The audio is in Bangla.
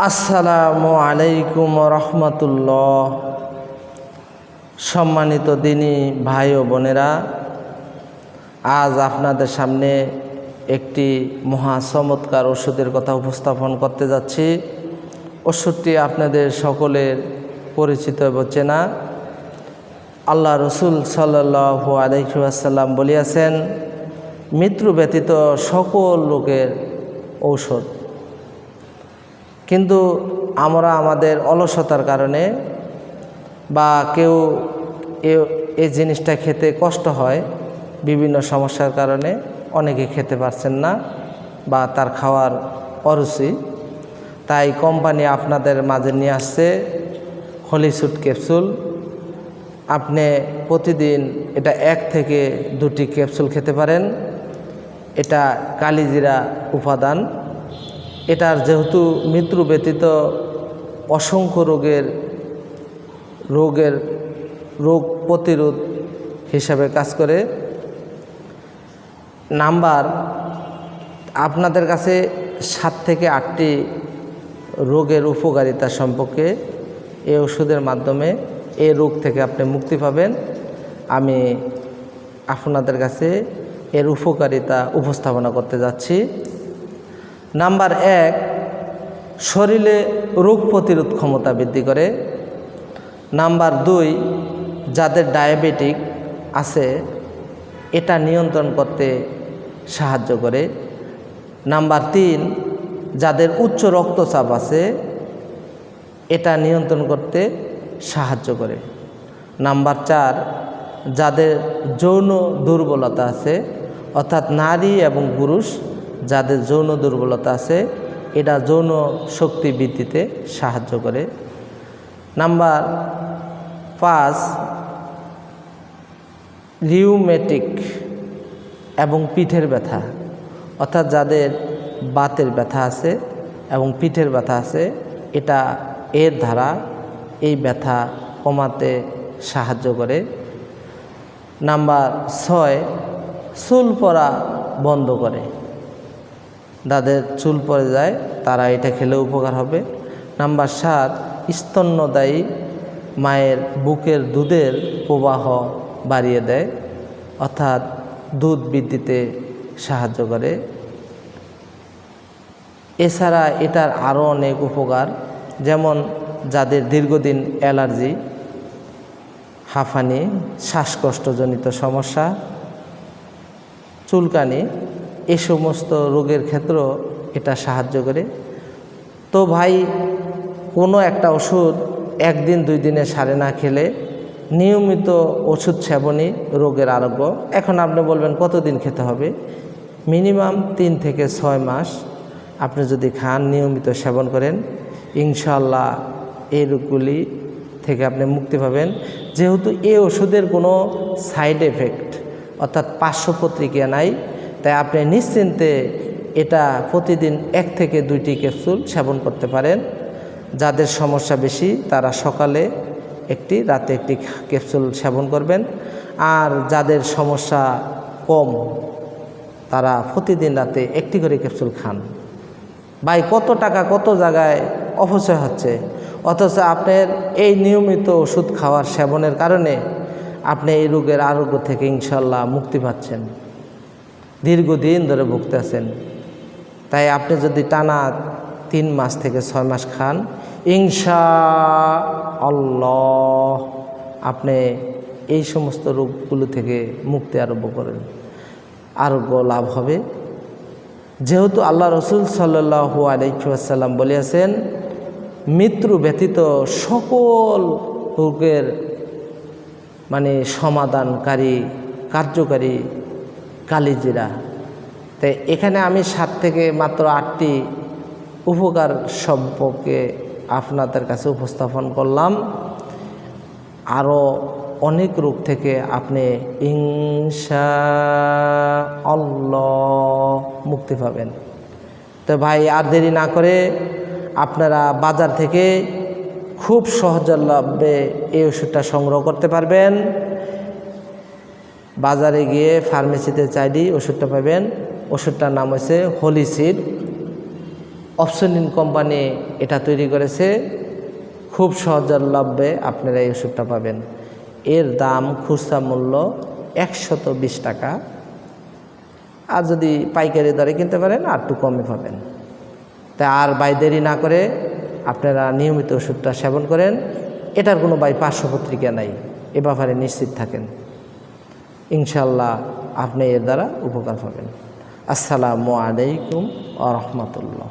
আসসালামু আলাইকুম রহমতুল্লাহ। সম্মানিত দিনী ভাই ও বোনেরা, আজ আপনাদের সামনে একটি মহা চমৎকার ওষুধের কথা উপস্থাপন করতে যাচ্ছি। ওষুধটি আপনাদের সকলের পরিচিত এবং চেনা। আল্লাহ রসুল সাল্লাল্লাহু আলাইহি ওয়াসাল্লাম বলিয়াছেন, মৃত্যু ব্যতীত সকল রোগের ঔষধ। কিন্তু আমরা আমাদের অলসতার কারণে বা কেউ এই জিনিসটা খেতে কষ্ট হয়, বিভিন্ন সমস্যার কারণে অনেকে খেতে পারছেন না বা তার খাওয়ার অরুচি, তাই কোম্পানি আপনাদের মাঝে নিয়ে আসছে হলিসুড ক্যাপসুল। আপনি প্রতিদিন এটা 1 থেকে 2টি ক্যাপসুল খেতে পারেন। এটা কালিজিরা উপাদান। এটার যেহেতু মৃত্যু ব্যতীত অসংখ্য রোগ প্রতিরোধ হিসাবে কাজ করে। নাম্বার আপনাদের কাছে 7 থেকে 8টি রোগের উপকারিতা সম্পর্কে এই ওষুধের মাধ্যমে এই রোগ থেকে আপনি মুক্তি পাবেন। আমি আপনাদের কাছে এর উপকারিতা উপস্থাপনা করতে যাচ্ছি। নাম্বার 1, শরীরে রোগ প্রতিরোধ ক্ষমতা বৃদ্ধি করে। নাম্বার 2, যাদের ডায়াবেটিক আছে এটা নিয়ন্ত্রণ করতে সাহায্য করে। নাম্বার 3, যাদের উচ্চ রক্তচাপ আছে এটা নিয়ন্ত্রণ করতে সাহায্য করে। নাম্বার 4, যাদের যৌন দুর্বলতা আছে, অর্থাৎ নারী এবং পুরুষ যাদের যৌন দুর্বলতা আছে এটা যৌন শক্তি বৃদ্ধিতে সাহায্য করে। নাম্বার 5, রিউমেটিক এবং পিঠের ব্যথা, অর্থাৎ যাদের বাতের ব্যথা আছে এবং পিঠের ব্যথা আছে এটা এর দ্বারা এই ব্যথা কমাতে সাহায্য করে। নাম্বার 6, চুল পড়া বন্ধ করে। যাদের চুল পড়ে যায় তারা এটা খেলে উপকার হবে। নাম্বার 7, স্তন্যদায়ী মায়ের বুকের দুধের প্রবাহ বাড়িয়ে দেয়, অর্থাৎ দুধ বৃদ্ধিতে সাহায্য করে। এছাড়া এটার আরও অনেক উপকার, যেমন যাদের দীর্ঘদিন অ্যালার্জি, হাঁফানি, শ্বাসকষ্টজনিত সমস্যা, চুলকানি, এই সমস্ত রোগের ক্ষেত্রেও এটা সাহায্য করে। তো ভাই, কোনো একটা ওষুধ 1 দিন 2 দিনে সারে না খেলে নিয়মিত ওষুধ সেবনই রোগের আরোগ্য। এখন আপনি বলবেন কতদিন খেতে হবে? মিনিমাম 3 থেকে 6 মাস আপনি যদি খান, নিয়মিত সেবন করেন, ইনশাআল্লাহ এই রোগগুলি থেকে আপনি মুক্তি পাবেন। যেহেতু এই ওষুধের কোনো সাইড এফেক্ট অর্থাৎ পার্শ্ব প্রতিক্রিয়া নাই, তাই আপনি নিশ্চিন্তে এটা প্রতিদিন 1 থেকে 2টি ক্যাপসুল সেবন করতে পারেন। যাদের সমস্যা বেশি তারা সকালে 1টি, রাতে 1টি ক্যাপসুল সেবন করবেন। আর যাদের সমস্যা কম তারা প্রতিদিন রাতে 1টি করে ক্যাপসুল খান। ভাই, কত টাকা কত জায়গায় অপচয় হচ্ছে, অথচ আপনার এই নিয়মিত ওষুধ খাওয়ার সেবনের কারণে আপনি এই রোগের আরোগ্য থেকে ইনশাল্লাহ মুক্তি পাচ্ছেন, দীর্ঘদিন ধরে ভুগতে আছেন। তাই আপনি যদি টানা 3 মাস থেকে 6 মাস খান, ইনশাআল্লাহ আপনি এই সমস্ত রোগগুলো থেকে মুক্তি আরোগ্য লাভ হবে। যেহেতু আল্লাহ রসুল সাল্লাল্লাহু আলাইহি ওয়াসাল্লাম বলিয়াছেন, মৃত্যু ব্যতীত সকল রোগের সমাধানকারী, কার্যকারী কালিজিরা। তাই এখানে আমি 7 থেকে মাত্র 8টি উপকার সম্পর্কে আপনাদের কাছে উপস্থাপন করলাম। আরও অনেক রোগ থেকে আপনি ইনশাআল্লাহ মুক্তি পাবেন। তো ভাই, আর দেরি না করে আপনারা বাজার থেকে খুব সহজলভ্যে এই ওষুধটা সংগ্রহ করতে পারবেন। বাজারে গিয়ে ফার্মেসিতে চাইলেই ওষুধটা পাবেন। ওষুধটার নাম হচ্ছে হলিসিড। অপসনিন কোম্পানি এটা তৈরি করেছে। খুব সহজলভ্যে আপনারা এই ওষুধটা পাবেন। এর দাম খুচরা মূল্য 120 টাকা, আর যদি পাইকারি দরে কিনতে পারেন আর একটু কমে পাবেন। তাই আর দেরি না করে আপনারা নিয়মিত ওষুধটা সেবন করেন। এটার কোনো পার্শ্ব প্রতিক্রিয়া নাই, এ ব্যাপারে নিশ্চিত থাকেন। ইনশাল্লাহ আপনি এর দ্বারা উপকার পাবেন। আসসালামু আলাইকুম ওয়া রাহমাতুল্লাহ।